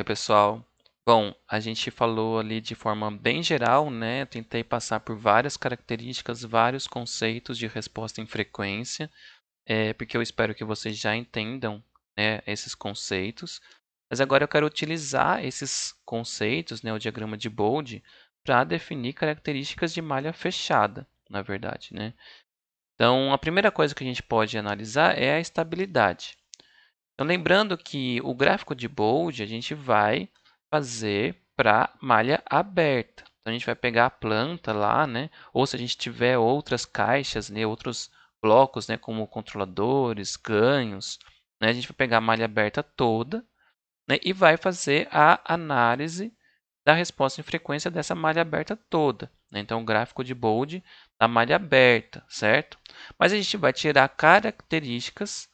Oi, pessoal. Bom, a gente falou ali de forma bem geral, né? Eu tentei passar por várias características, vários conceitos de resposta em frequência, porque eu espero que vocês já entendam, né, esses conceitos. Mas agora eu quero utilizar esses conceitos, né, o diagrama de Bode, para definir características de malha fechada, na verdade, né? Então, a primeira coisa que a gente pode analisar é a estabilidade. Então, lembrando que o gráfico de Bode a gente vai fazer para malha aberta. Então, a gente vai pegar a planta lá, né? Ou se a gente tiver outras caixas, né? Outros blocos, né? Como controladores, ganhos, né? A gente vai pegar a malha aberta toda, né? E vai fazer a análise da resposta em frequência dessa malha aberta toda, né? Então, o gráfico de Bode da malha aberta, certo? Mas a gente vai tirar características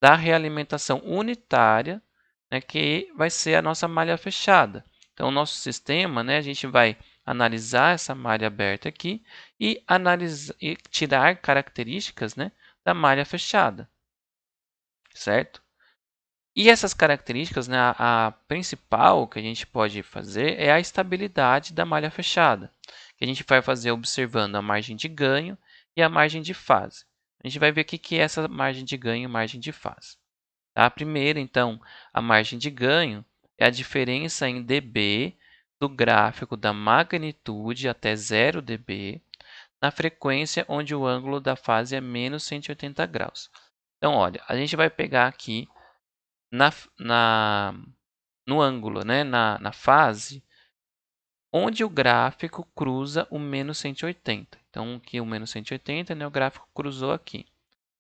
da realimentação unitária, né, que vai ser a nossa malha fechada. Então, o nosso sistema, né, a gente vai analisar essa malha aberta aqui e, e tirar características, né, da malha fechada, certo? E essas características, né, a principal que a gente pode fazer é a estabilidade da malha fechada, que a gente vai fazer observando a margem de ganho e a margem de fase. A gente vai ver o que é essa margem de ganho e margem de fase. A primeira, então, a margem de ganho é a diferença em dB do gráfico da magnitude até 0 dB na frequência onde o ângulo da fase é menos 180 graus. Então, olha, a gente vai pegar aqui na, na, no ângulo, né, na fase, onde o gráfico cruza o menos 180. Então, aqui o menos 180, né, o gráfico cruzou aqui.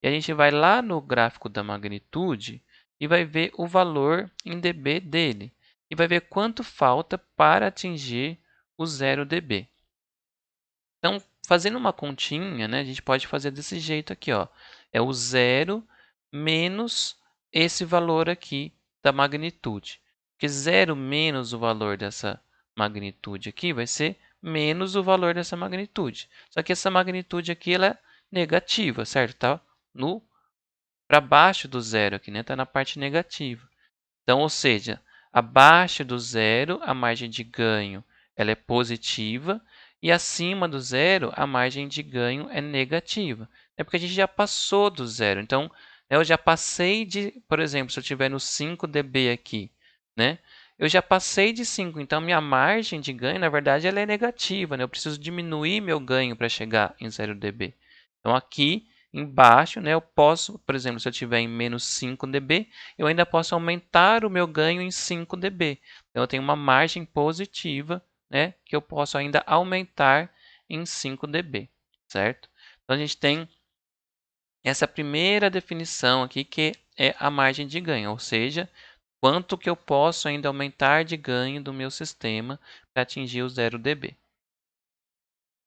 E a gente vai lá no gráfico da magnitude e vai ver o valor em dB dele. E vai ver quanto falta para atingir o 0 dB. Então, fazendo uma continha, né, a gente pode fazer desse jeito aqui. Ó. É o 0 menos esse valor aqui da magnitude. Porque 0 menos o valor dessa magnitude aqui vai ser menos o valor dessa magnitude. Só que essa magnitude aqui ela é negativa, certo? Tá no para baixo do zero aqui, né? Está na parte negativa. Então, ou seja, abaixo do zero, a margem de ganho ela é positiva e acima do zero, a margem de ganho é negativa. É porque a gente já passou do zero. Então, eu já passei de, por exemplo, se eu estiver no 5 dB aqui, né? Eu já passei de 5, então minha margem de ganho, na verdade, ela é negativa, né? Eu preciso diminuir meu ganho para chegar em 0 dB. Então, aqui embaixo, né, eu posso, por exemplo, se eu estiver em menos 5 dB, eu ainda posso aumentar o meu ganho em 5 dB. Então, eu tenho uma margem positiva, né, que eu posso ainda aumentar em 5 dB, certo? Então, a gente tem essa primeira definição aqui, que é a margem de ganho, ou seja, quanto que eu posso ainda aumentar de ganho do meu sistema para atingir o 0 dB.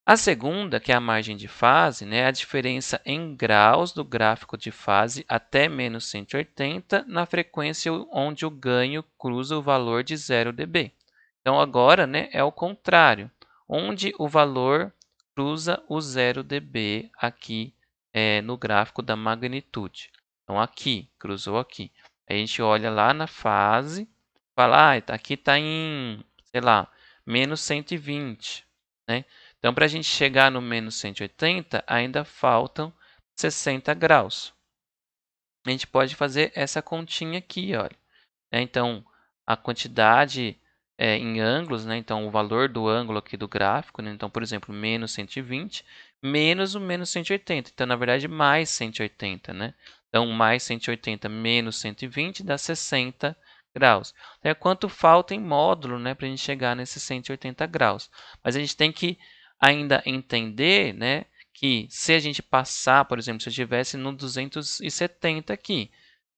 A segunda, que é a margem de fase, né, é a diferença em graus do gráfico de fase até menos 180 na frequência onde o ganho cruza o valor de 0 dB. Então, agora, né, é o contrário, onde o valor cruza o 0 dB aqui no gráfico da magnitude. Então, aqui, cruzou aqui. Aí a gente olha lá na fase, fala, aqui está em, sei lá, menos 120, né? Então, para a gente chegar no menos 180, ainda faltam 60 graus. A gente pode fazer essa continha aqui, olha. Então, a quantidade em ângulos, né? Então, o valor do ângulo aqui do gráfico, né? Então, por exemplo, menos 120 menos o menos 180. Então, na verdade, mais 180, né? Então, mais 180 menos 120 dá 60 graus. Então, é quanto falta em módulo, né? Para a gente chegar nesses 180 graus. Mas a gente tem que ainda entender, né? Que se a gente passar, por exemplo, se eu estivesse no 270 aqui,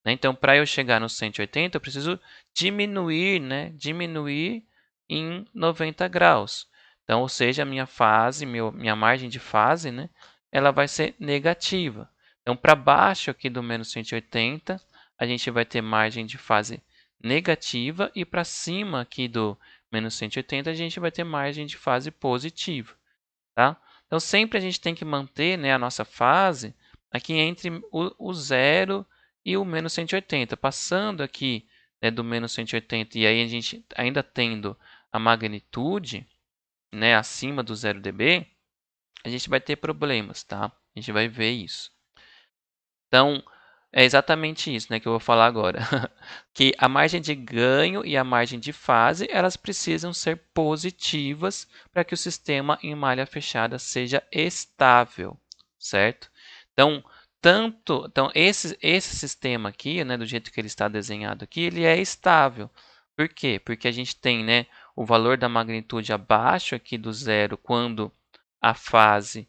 né? Então, para eu chegar no 180, eu preciso diminuir, né? Diminuir em 90 graus. Então, ou seja, a minha fase, minha margem de fase, né? Ela vai ser negativa. Então, para baixo aqui do menos 180, a gente vai ter margem de fase negativa e para cima aqui do menos 180, a gente vai ter margem de fase positiva, tá? Então, sempre a gente tem que manter, né, a nossa fase aqui entre o 0 e o menos 180. Passando aqui né, do menos 180, e aí a gente ainda tendo a magnitude, né, acima do 0 dB, a gente vai ter problemas, tá? A gente vai ver isso. Então, é exatamente isso, né, que eu vou falar agora. Que a margem de ganho e a margem de fase, elas precisam ser positivas para que o sistema em malha fechada seja estável, certo? Então, esse sistema aqui, né, do jeito que ele está desenhado aqui, ele é estável. Por quê? Porque a gente tem, né, o valor da magnitude abaixo aqui do zero quando a fase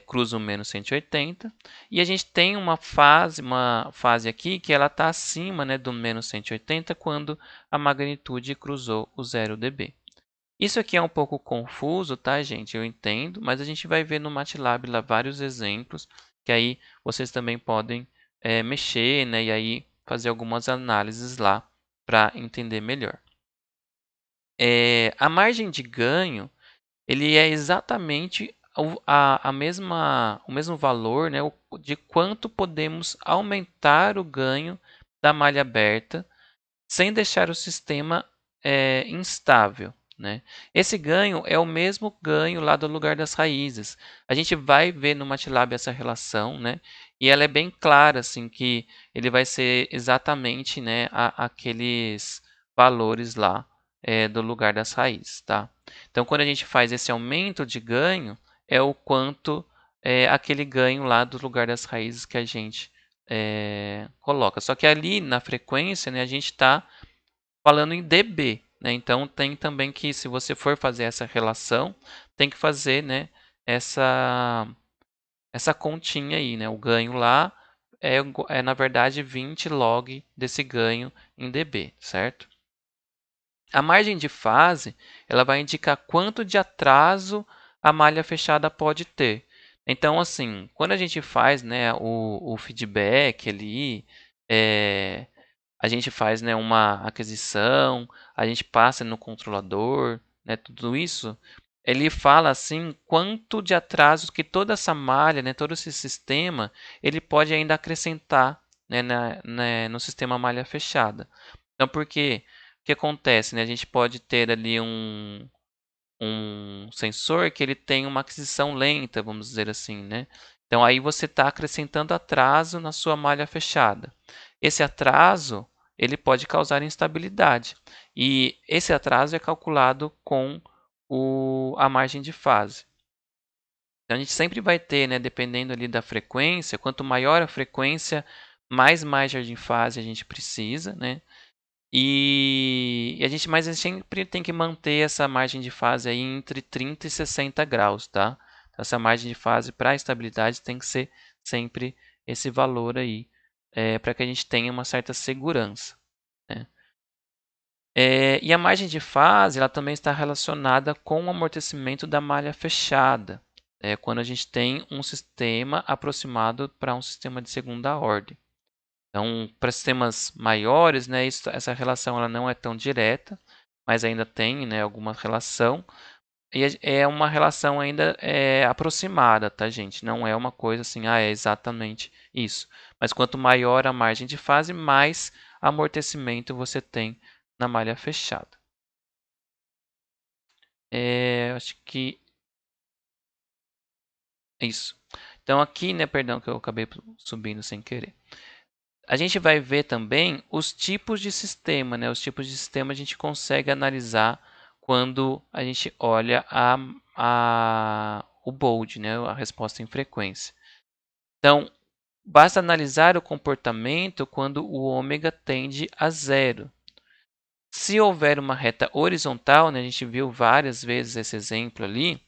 cruza o menos 180, e a gente tem uma fase aqui que ela está acima, né, do menos 180 quando a magnitude cruzou o 0 dB. Isso aqui é um pouco confuso, tá, gente? Eu entendo, mas a gente vai ver no MATLAB lá vários exemplos, que aí vocês também podem mexer, né, e aí fazer algumas análises lá para entender melhor. A margem de ganho ele é exatamente o mesmo valor, né, de quanto podemos aumentar o ganho da malha aberta sem deixar o sistema instável, né? Esse ganho é o mesmo ganho lá do lugar das raízes. A gente vai ver no MATLAB essa relação, né? E ela é bem clara, assim, que ele vai ser exatamente, né, aqueles valores lá do lugar das raízes, tá? Então, quando a gente faz esse aumento de ganho, é o quanto aquele ganho lá do lugar das raízes que a gente coloca. Só que ali na frequência, né, a gente está falando em dB, né? Então tem também que, se você for fazer essa relação, tem que fazer, né, essa continha aí, né? O ganho lá é na verdade 20 log desse ganho em dB, certo? A margem de fase, ela vai indicar quanto de atraso a malha fechada pode ter. Então, assim, quando a gente faz, né, o feedback ali, a gente faz, né, uma aquisição, a gente passa no controlador, né, tudo isso, ele fala assim quanto de atraso que toda essa malha, né, todo esse sistema, ele pode ainda acrescentar, né, no sistema malha fechada. Então, porque o que acontece, né? A gente pode ter ali um sensor que ele tem uma aquisição lenta, vamos dizer assim, né? Então aí você está acrescentando atraso na sua malha fechada. Esse atraso ele pode causar instabilidade e esse atraso é calculado com a margem de fase. Então a gente sempre vai ter, né, dependendo ali da frequência, quanto maior a frequência, mais margem de fase a gente precisa, né? Mas a gente sempre tem que manter essa margem de fase aí entre 30 e 60 graus, tá? Então, essa margem de fase para a estabilidade tem que ser sempre esse valor aí, para que a gente tenha uma certa segurança, né? E a margem de fase ela também está relacionada com o amortecimento da malha fechada, quando a gente tem um sistema aproximado para um sistema de segunda ordem. Então, para sistemas maiores, né, essa relação ela não é tão direta, mas ainda tem, né, alguma relação. E é uma relação ainda aproximada, tá, gente? Não é uma coisa assim, é exatamente isso. Mas quanto maior a margem de fase, mais amortecimento você tem na malha fechada. Acho que é isso. Então aqui, né, perdão que eu acabei subindo sem querer. A gente vai ver também os tipos de sistema, né? Os tipos de sistema a gente consegue analisar quando a gente olha o bold, né? A resposta em frequência. Então, basta analisar o comportamento quando o ômega tende a zero. Se houver uma reta horizontal, né, a gente viu várias vezes esse exemplo ali,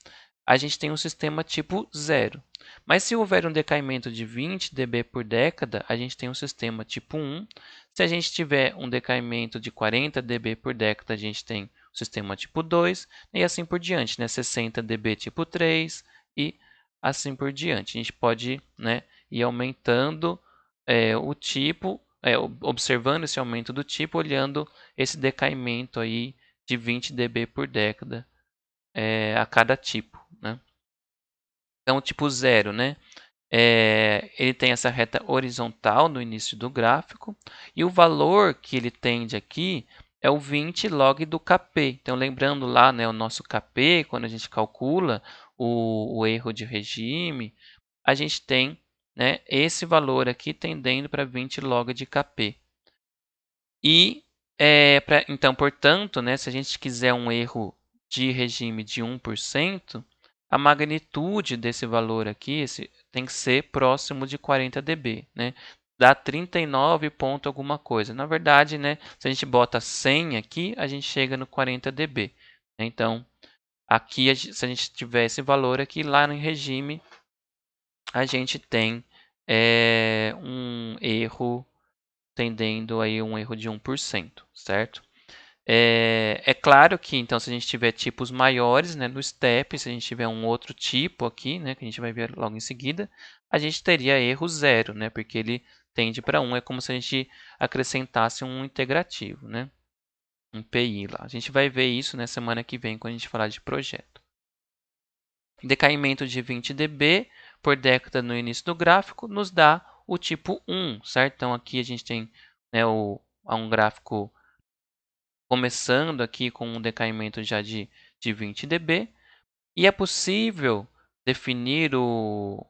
a gente tem um sistema tipo zero. Mas se houver um decaimento de 20 dB por década, a gente tem um sistema tipo 1. Se a gente tiver um decaimento de 40 dB por década, a gente tem o sistema tipo 2 e assim por diante, né? 60 dB tipo 3 e assim por diante. A gente pode, né, ir aumentando o tipo, observando esse aumento do tipo, olhando esse decaimento aí de 20 dB por década a cada tipo, né? Então, tipo zero, né? ele tem essa reta horizontal no início do gráfico, e o valor que ele tende aqui é o 20 log do Kp. Então, lembrando lá, né, o nosso Kp, quando a gente calcula o erro de regime, a gente tem, né, esse valor aqui tendendo para 20 log de Kp. E, então, portanto, né, se a gente quiser um erro de regime de 1%, a magnitude desse valor aqui tem que ser próximo de 40 dB, né? Dá 39 ponto alguma coisa. Na verdade, né, se a gente bota 100 aqui, a gente chega no 40 dB. Então, aqui, se a gente tiver esse valor aqui, lá no regime, a gente tem um erro tendendo aí um erro de 1%, certo? É claro que, então, se a gente tiver tipos maiores, né, no step, se a gente tiver um outro tipo aqui, né, que a gente vai ver logo em seguida, a gente teria erro zero, né, porque ele tende para 1, é como se a gente acrescentasse um integrativo, né, um PI lá. A gente vai ver isso na semana que vem, quando a gente falar de projeto. Decaimento de 20 dB por década no início do gráfico nos dá o tipo 1, certo? Então, aqui a gente tem, né, um gráfico começando aqui com um decaimento já de 20 dB, e é possível definir o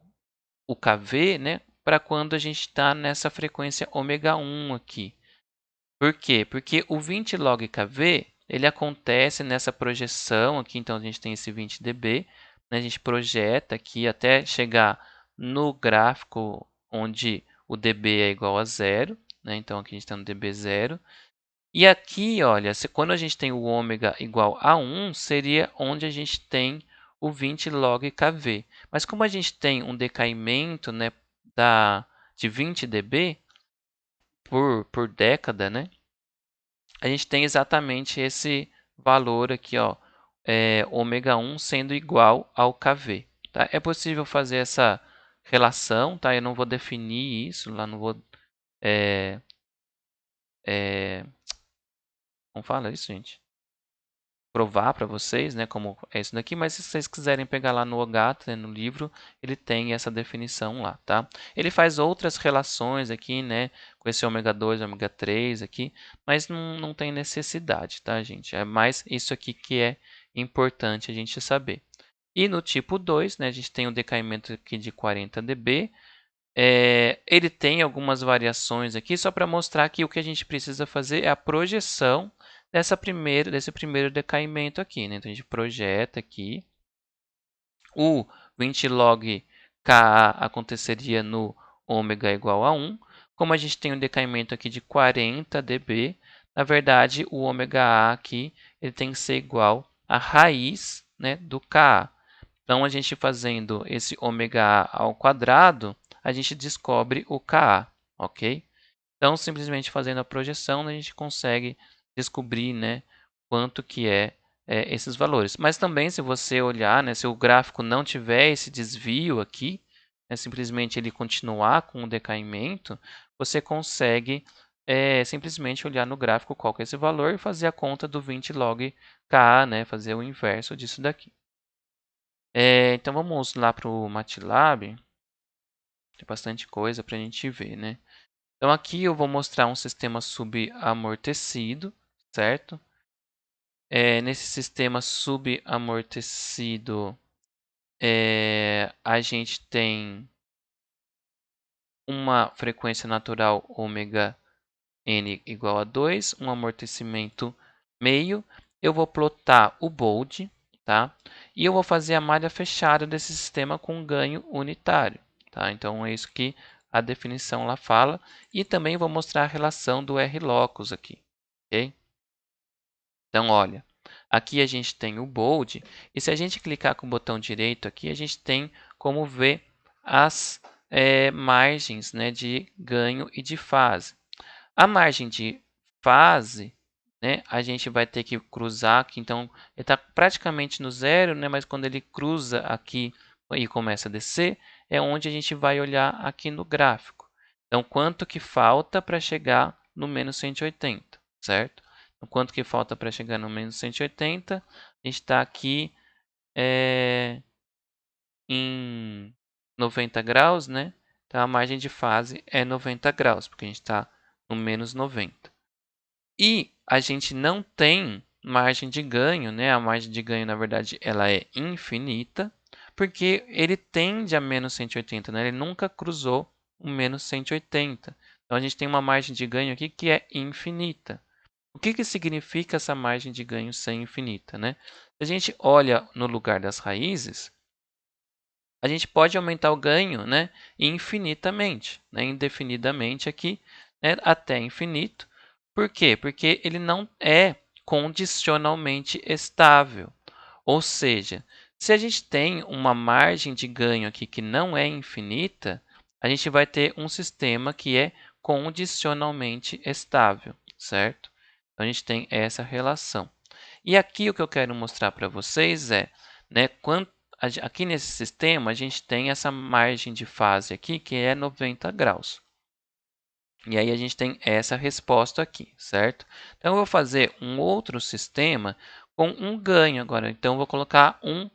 KV, né, para quando a gente está nessa frequência ômega 1 aqui. Por quê? Porque o 20 log KV, ele acontece nessa projeção aqui, então a gente tem esse 20 dB, né, a gente projeta aqui até chegar no gráfico onde o dB é igual a zero, né, então aqui a gente está no dB zero, e aqui, olha, quando a gente tem o ômega igual a 1, seria onde a gente tem o 20 log Kv. Mas como a gente tem um decaimento, né, de 20 dB por década, né, a gente tem exatamente esse valor aqui, ó, ômega 1 sendo igual ao Kv. Tá? É possível fazer essa relação, tá? Eu não vou definir isso, lá não vou... como fala isso, gente? Provar para vocês, né, como é isso daqui, mas se vocês quiserem pegar lá no OGAT, né, no livro, ele tem essa definição lá, tá? Ele faz outras relações aqui, né, com esse ômega 2, ômega 3 aqui, mas não tem necessidade, tá, gente? É mais isso aqui que é importante a gente saber. E no tipo 2, né, a gente tem um decaimento aqui de 40 dB, ele tem algumas variações aqui, só para mostrar que o que a gente precisa fazer é a projeção desse primeiro decaimento aqui. Né? Então, a gente projeta aqui. O 20 log Ka aconteceria no ômega igual a 1. Como a gente tem um decaimento aqui de 40 dB, na verdade, o ômega A aqui ele tem que ser igual à raiz, né, do Ka. Então, a gente fazendo esse ômega A ao quadrado, a gente descobre o Ka, ok? Então, simplesmente fazendo a projeção, a gente consegue descobrir, né, quanto que esses valores. Mas também, se você olhar, né, se o gráfico não tiver esse desvio aqui, né, simplesmente ele continuar com o decaimento, você consegue simplesmente olhar no gráfico qual que é esse valor e fazer a conta do 20 log Ka, né, fazer o inverso disso daqui. Então, vamos lá para o MATLAB. Tem bastante coisa para a gente ver, né? Então, aqui eu vou mostrar um sistema subamortecido, certo? Nesse sistema subamortecido, a gente tem uma frequência natural ômega n igual a 2, um amortecimento meio. Eu vou plotar o bold, tá? E eu vou fazer a malha fechada desse sistema com ganho unitário, tá? Então, é isso que a definição lá fala. E também vou mostrar a relação do R-locus aqui, ok? Então, olha, aqui a gente tem o bold, e se a gente clicar com o botão direito aqui, a gente tem como ver as margens, né, de ganho e de fase. A margem de fase, né, a gente vai ter que cruzar aqui, então ele está praticamente no zero, né, mas quando ele cruza aqui e começa a descer, é onde a gente vai olhar aqui no gráfico. Então, quanto que falta para chegar no menos 180, certo? Então, quanto que falta para chegar no menos 180? A gente está aqui em 90 graus, né? Então, a margem de fase é 90 graus, porque a gente está no menos 90. E a gente não tem margem de ganho, né? A margem de ganho, na verdade, ela é infinita, porque ele tende a menos 180, né? Ele nunca cruzou o menos 180. Então, a gente tem uma margem de ganho aqui que é infinita. O que significa essa margem de ganho ser infinita, né? Se a gente olha no lugar das raízes, a gente pode aumentar o ganho, né, infinitamente, né, indefinidamente aqui, né, até infinito. Por quê? Porque ele não é condicionalmente estável. Ou seja, se a gente tem uma margem de ganho aqui que não é infinita, a gente vai ter um sistema que é condicionalmente estável, certo? Então, a gente tem essa relação. E aqui o que eu quero mostrar para vocês é, né, aqui nesse sistema a gente tem essa margem de fase aqui que é 90 graus. E aí a gente tem essa resposta aqui, certo? Então eu vou fazer um outro sistema com um ganho agora. Então eu vou colocar um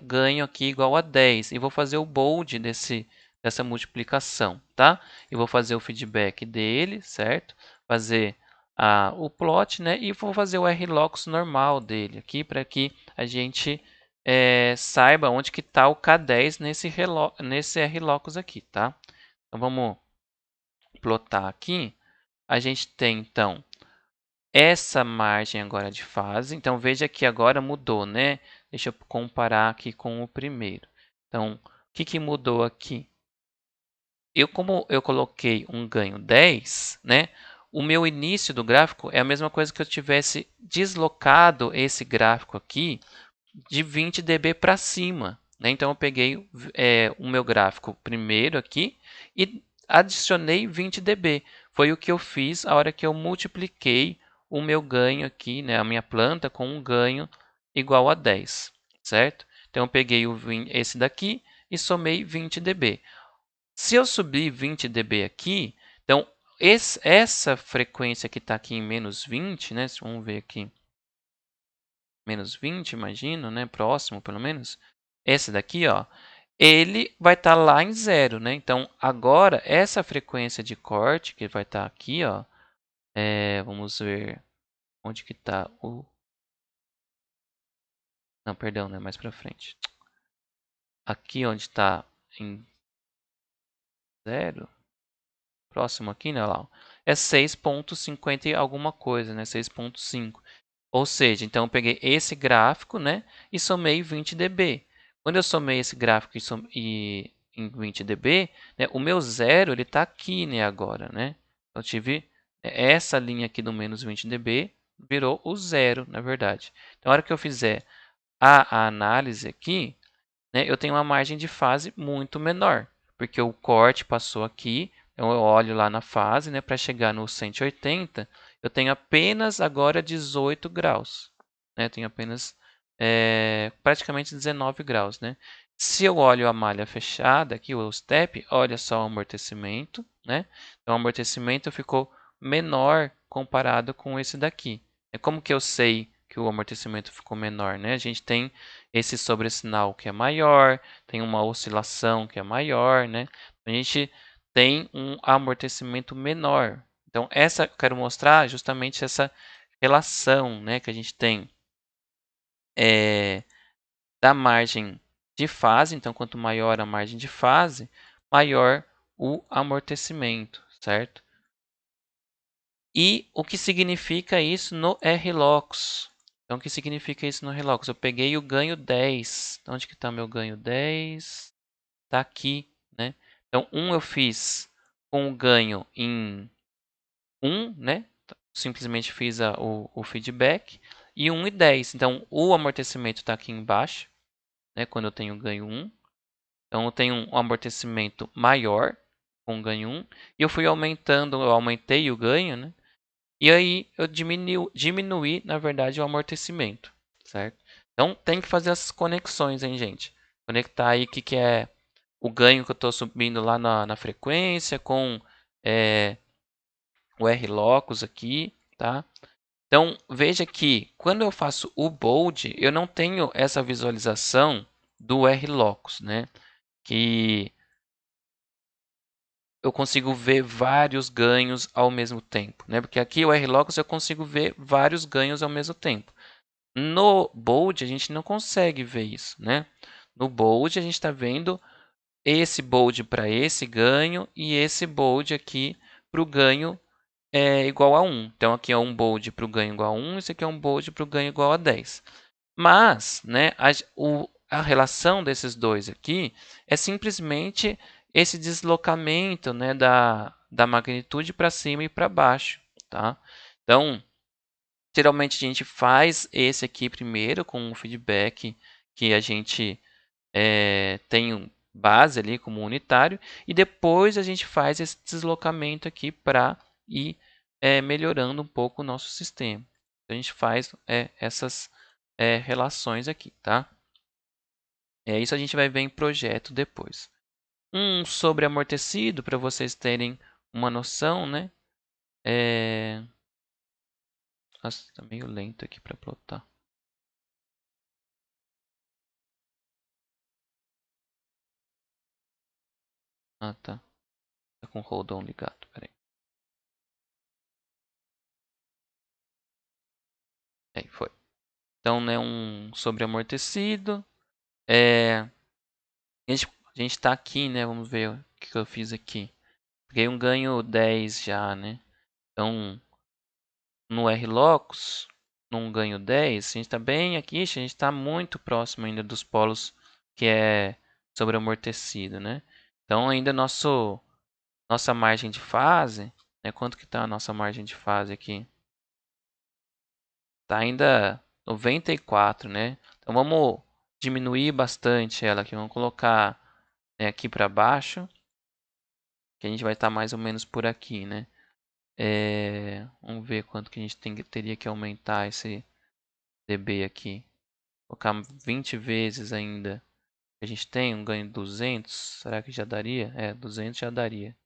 ganho aqui igual a 10 e vou fazer o bold dessa multiplicação, tá? E vou fazer o feedback dele, certo? Fazer o plot, né? E vou fazer o RLOCUS normal dele aqui para que a gente saiba onde que está o K10 nesse RLOCUS aqui, tá? Então vamos plotar aqui. A gente tem então essa margem agora de fase. Então veja que agora mudou, né? Deixa eu comparar aqui com o primeiro. Então, o que mudou aqui? Como eu coloquei um ganho 10, né? O meu início do gráfico é a mesma coisa que eu tivesse deslocado esse gráfico aqui de 20 dB para cima, né? Então eu peguei o meu gráfico primeiro aqui e adicionei 20 dB. Foi o que eu fiz a hora que eu multipliquei o meu ganho aqui, né, a minha planta com um ganho igual a 10, certo? Então eu peguei esse daqui e somei 20 dB. Se eu subir 20 dB aqui, então essa frequência que está aqui em menos 20, né? Vamos ver aqui menos 20, imagino, né? Próximo, pelo menos. Esse daqui, ó, ele vai estar lá em zero, né? Então, agora, essa frequência de corte, que vai estar aqui, ó, vamos ver onde que está o... Não, perdão, né? Mais para frente. Aqui onde está em zero, próximo aqui, né? Lá, ó, é 6,50 e alguma coisa, né? 6,5. Ou seja, então eu peguei esse gráfico, né, e somei 20 dB. Quando eu somei esse gráfico em 20 dB, né, o meu zero ele está aqui, né, agora, né? Eu tive essa linha aqui do menos 20 dB virou o zero, na verdade. Então, na hora que eu fizer a análise aqui, né, eu tenho uma margem de fase muito menor, porque o corte passou aqui, então eu olho lá na fase, né, para chegar no 180, eu tenho apenas agora 18 graus, né, tenho apenas praticamente 19 graus, né. Se eu olho a malha fechada aqui, o step, olha só o amortecimento, né, então o amortecimento ficou menor comparado com esse daqui. Como que eu sei que o amortecimento ficou menor, né? A gente tem esse sobressinal que é maior, tem uma oscilação que é maior, né? A gente tem um amortecimento menor. Então, eu quero mostrar justamente essa relação, né, que a gente tem da margem de fase. Então, quanto maior a margem de fase, maior o amortecimento, certo? E o que significa isso no RLOCUS? Então, o que significa isso no RLOCUS? Eu peguei o ganho 10. Então, onde que está meu ganho 10? Está aqui, né? Então, eu fiz com o ganho em 1, né? Simplesmente fiz o feedback. E 1 e 10. Então, o amortecimento está aqui embaixo, né? Quando eu tenho ganho 1. Então, eu tenho um amortecimento maior com ganho 1. E eu fui aumentando, eu aumentei o ganho, né? E aí eu diminuí, na verdade, o amortecimento, certo? Então tem que fazer essas conexões, hein, gente? Conectar aí o que é o ganho que eu estou subindo lá na frequência com o R-Locus aqui, tá? Então veja que quando eu faço o bold, eu não tenho essa visualização do R-Locus, né? que eu consigo ver vários ganhos ao mesmo tempo, né? Porque aqui o R-Locus eu consigo ver vários ganhos ao mesmo tempo. No Bold a gente não consegue ver isso, né? No Bold a gente está vendo esse Bold para esse ganho e esse Bold aqui para o ganho igual a 1. Então aqui é um Bold para o ganho igual a 1, esse aqui é um Bold para o ganho igual a 10. Mas, né, a relação desses dois aqui é simplesmente esse deslocamento, né, da magnitude para cima e para baixo, tá? Então, geralmente a gente faz esse aqui primeiro com um feedback que a gente tem base ali como unitário e depois a gente faz esse deslocamento aqui para ir melhorando um pouco o nosso sistema. Então, a gente faz essas relações aqui, tá? Isso a gente vai ver em projeto depois. Um sobreamortecido, para vocês terem uma noção, né? Nossa, tá meio lento aqui para plotar. Ah, tá. Tá com o hold on ligado, peraí. Aí, foi. Então, né, um sobreamortecido. A gente tá aqui, né? Vamos ver o que eu fiz aqui. Peguei um ganho 10 já, né? Então, no R-Locus, num ganho 10, a gente está bem aqui, a gente está muito próximo ainda dos polos que é sobreamortecido, né? Então, ainda nossa margem de fase, né? Quanto que está a nossa margem de fase aqui? Está ainda 94, né? Então, vamos diminuir bastante ela aqui. Vamos colocar, né, aqui para baixo, que a gente vai estar mais ou menos por aqui, né? Vamos ver quanto que a gente teria que aumentar esse dB aqui. Colocar 20 vezes ainda. A gente tem um ganho de 200. Será que já daria? 200 já daria.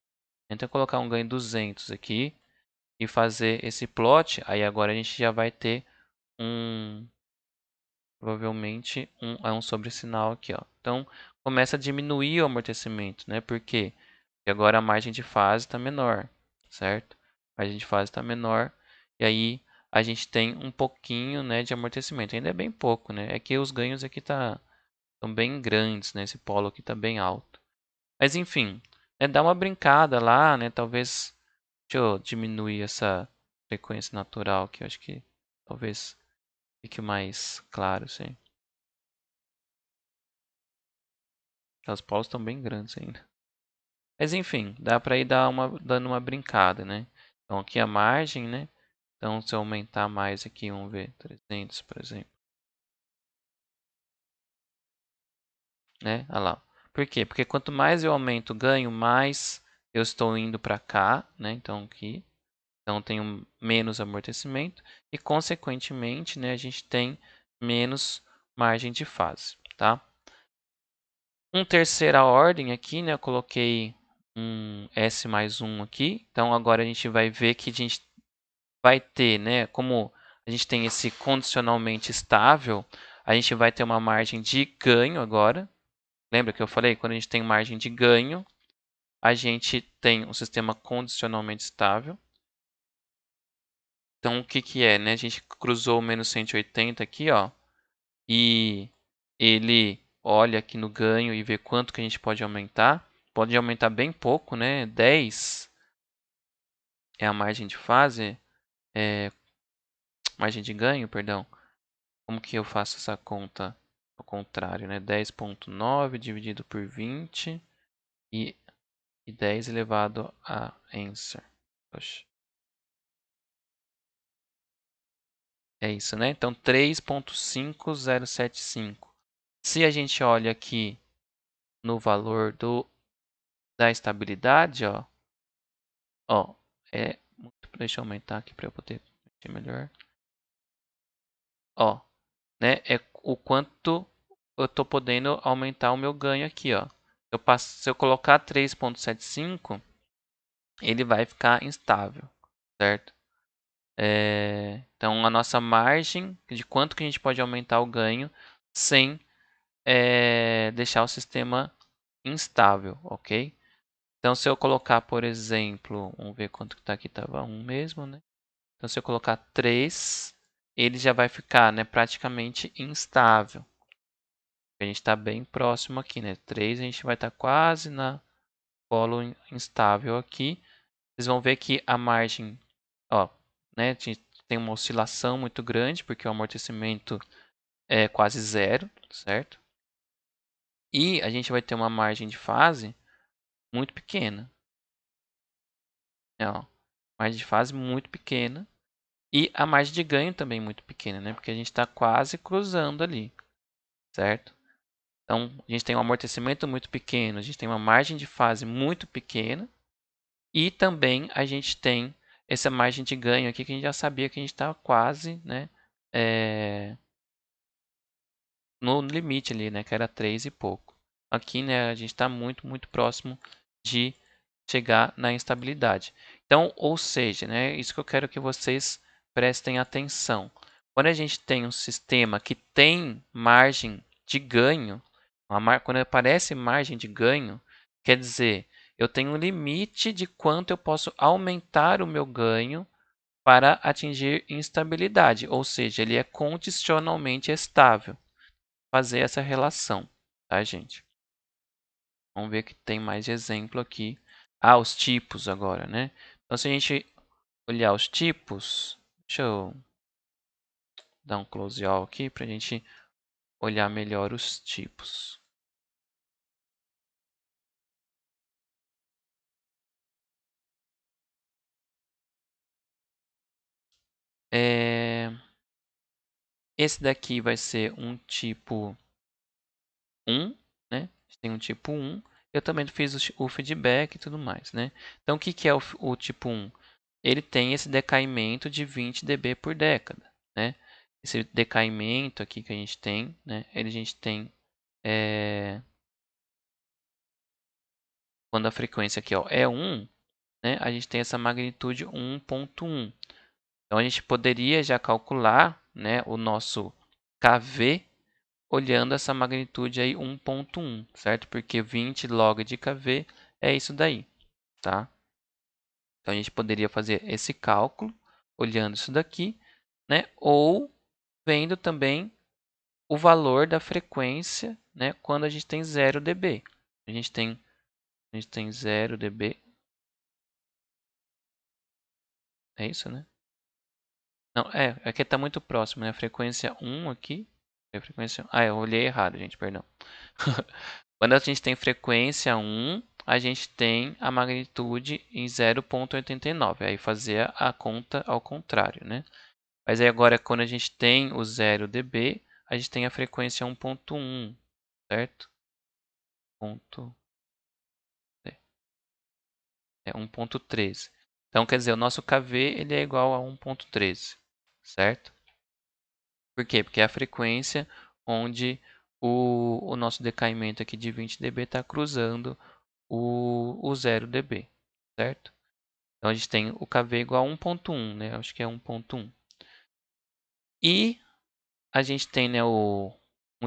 Então, colocar um ganho de 200 aqui e fazer esse plot. Aí agora a gente já vai ter provavelmente um sobressinal aqui, ó. Então, começa a diminuir o amortecimento, né? Por quê? Porque agora a margem de fase está menor, certo? A margem de fase está menor e aí a gente tem um pouquinho, né, de amortecimento. Ainda é bem pouco, né? É que os ganhos aqui estão bem grandes, né? Esse polo aqui está bem alto. Mas enfim, né, dá uma brincada lá, né? Talvez, deixa eu diminuir essa frequência natural que eu acho que talvez fique mais claro, sim. Os polos estão bem grandes ainda. Mas enfim, dá para ir dando uma brincada, né? Então aqui a margem, né? Então se eu aumentar mais aqui, vamos ver, 300, por exemplo. Né? Olha lá. Por quê? Porque quanto mais eu aumento o ganho, mais eu estou indo para cá, né? Então aqui. Então tenho menos amortecimento e consequentemente, né, a gente tem menos margem de fase, tá? Terceira ordem aqui, né? Eu coloquei um S mais 1 aqui. Então agora a gente vai ver que a gente vai ter, né? Como a gente tem esse condicionalmente estável, a gente vai ter uma margem de ganho agora. Lembra que eu falei? Quando a gente tem margem de ganho, a gente tem um sistema condicionalmente estável. Então o que que é, né? A gente cruzou o menos 180 aqui, ó. E ele olha aqui no ganho e vê quanto que a gente pode aumentar. Pode aumentar bem pouco, né? 10 é a margem de fase, margem de ganho, perdão. Como que eu faço essa conta ao contrário, né? 10,9 dividido por 20 e 10 elevado a answer. Poxa. É isso, né? Então, 3,5075. Se a gente olha aqui no valor da estabilidade, ó, deixa eu aumentar aqui para eu poder ver melhor. Ó, né? É o quanto eu estou podendo aumentar o meu ganho aqui, ó. Se eu colocar 3,75, ele vai ficar instável, certo? Então, a nossa margem de quanto que a gente pode aumentar o ganho sem deixar o sistema instável, ok? Então, se eu colocar, por exemplo, vamos ver quanto que está aqui, estava 1 mesmo, né? Então, se eu colocar 3, ele já vai ficar, né, praticamente instável. A gente está bem próximo aqui, né? 3 a gente vai estar quase na polo instável aqui. Vocês vão ver que a margem, ó, né, tem uma oscilação muito grande, porque o amortecimento é quase zero, certo? E a gente vai ter uma margem de fase muito pequena. Ó, margem de fase muito pequena. E a margem de ganho também muito pequena, né? Porque a gente está quase cruzando ali, certo? Então, a gente tem um amortecimento muito pequeno, a gente tem uma margem de fase muito pequena. E também a gente tem essa margem de ganho aqui que a gente já sabia que a gente estava quase, né? No limite ali, né? Que era 3 e pouco. Aqui, né? A gente está muito, muito próximo de chegar na instabilidade. Então, ou seja, né? Isso que eu quero que vocês prestem atenção. Quando a gente tem um sistema que tem margem de ganho, quando aparece margem de ganho, quer dizer, eu tenho um limite de quanto eu posso aumentar o meu ganho para atingir instabilidade, ou seja, ele é condicionalmente estável. Fazer essa relação, tá, gente? Vamos ver que tem mais exemplo aqui. Ah, os tipos agora, né? Então, se a gente olhar os tipos, deixa eu dar um close all aqui para a gente olhar melhor os tipos. Esse daqui vai ser um tipo 1, né? Tem um tipo 1. Eu também fiz o feedback e tudo mais, né? Então, o que é o tipo 1? Ele tem esse decaimento de 20 dB por década, né? Esse decaimento aqui que a gente tem, né? A gente tem quando a frequência aqui, ó, é 1, né? A gente tem essa magnitude 1.1. Então a gente poderia já calcular, né, o nosso kV olhando essa magnitude aí 1.1, certo? Porque 20 log de kV é isso daí, tá? Então a gente poderia fazer esse cálculo olhando isso daqui, né? Ou vendo também o valor da frequência, né, quando a gente tem 0 dB. A gente tem 0 dB. É isso, né? Não, aqui está muito próximo, né? A frequência 1 aqui. A frequência... Ah, eu olhei errado, gente, perdão. Quando a gente tem frequência 1, a gente tem a magnitude em 0.89. Aí fazer a conta ao contrário, né? Mas aí agora, quando a gente tem o 0 dB, a gente tem a frequência 1.1, certo? Ponto, é 1.13. Então, quer dizer, o nosso kV ele é igual a 1.13, certo? Por quê? Porque é a frequência onde o nosso decaimento aqui de 20 dB está cruzando o 0 dB, certo? Então, a gente tem o kV igual a 1.1, né? Acho que é 1.1. E a gente tem, né, um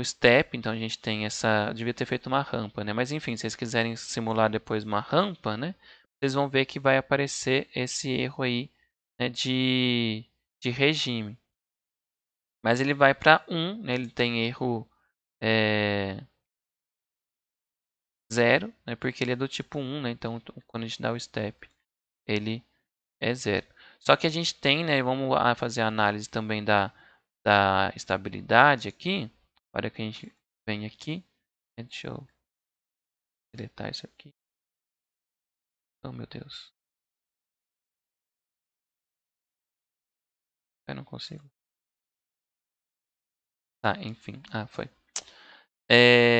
step, então a gente tem essa... Devia ter feito uma rampa, né? Mas enfim, se vocês quiserem simular depois uma rampa, né? Vocês vão ver que vai aparecer esse erro aí, né, de regime. Mas ele vai para 1, né? Ele tem erro 0, né? Porque ele é do tipo 1, né? Então, quando a gente dá o step, ele é 0. Só que a gente tem, né? Vamos fazer a análise também da estabilidade aqui. Para que a gente vem aqui. Deixa eu deletar isso aqui. Oh, meu Deus. Eu não consigo. Tá, enfim. Ah, foi.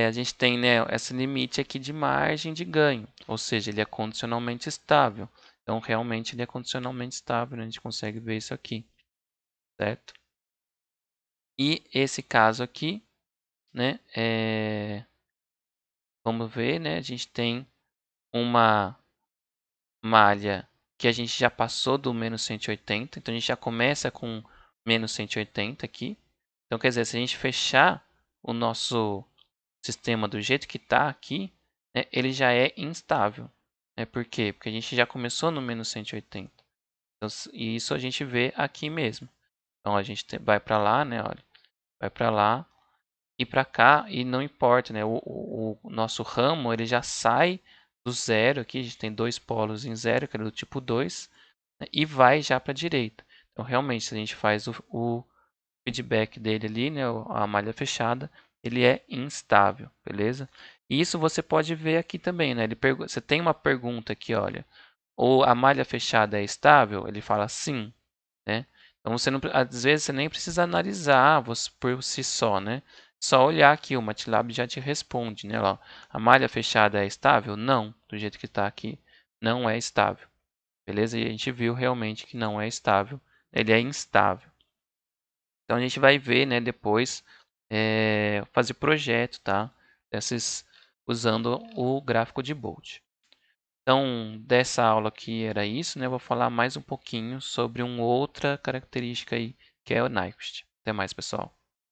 A gente tem, né, esse limite aqui de margem de ganho. Ou seja, ele é condicionalmente estável. Então, realmente, ele é condicionalmente estável. Né? A gente consegue ver isso aqui. Certo? E esse caso aqui, né, vamos ver, né, a gente tem uma malha que a gente já passou do menos 180. Então, a gente já começa com menos 180 aqui. Então, quer dizer, se a gente fechar o nosso sistema do jeito que está aqui, né, ele já é instável. Por quê? Porque a gente já começou no menos 180. Então, e isso a gente vê aqui mesmo. Então a gente vai para lá, né? Olha, vai para lá e para cá e não importa, né? O nosso ramo ele já sai do zero aqui. A gente tem dois polos em zero, que é do tipo 2, né, e vai já para a direita. Então realmente, se a gente faz o feedback dele ali, né? A malha fechada, ele é instável, beleza? E isso você pode ver aqui também, né? Você tem uma pergunta aqui, olha. Ou a malha fechada é estável? Ele fala sim, né? Então você não, às vezes você nem precisa analisar por si só, né? Só olhar aqui, o MATLAB já te responde, né? Lá, a malha fechada é estável? Não, do jeito que está aqui, não é estável, beleza? E a gente viu realmente que não é estável, ele é instável. Então a gente vai ver, né, depois fazer projeto, tá? Usando o gráfico de Bolt. Então, dessa aula aqui era isso, né? Eu vou falar mais um pouquinho sobre uma outra característica aí, que é o Nyquist. Até mais, pessoal.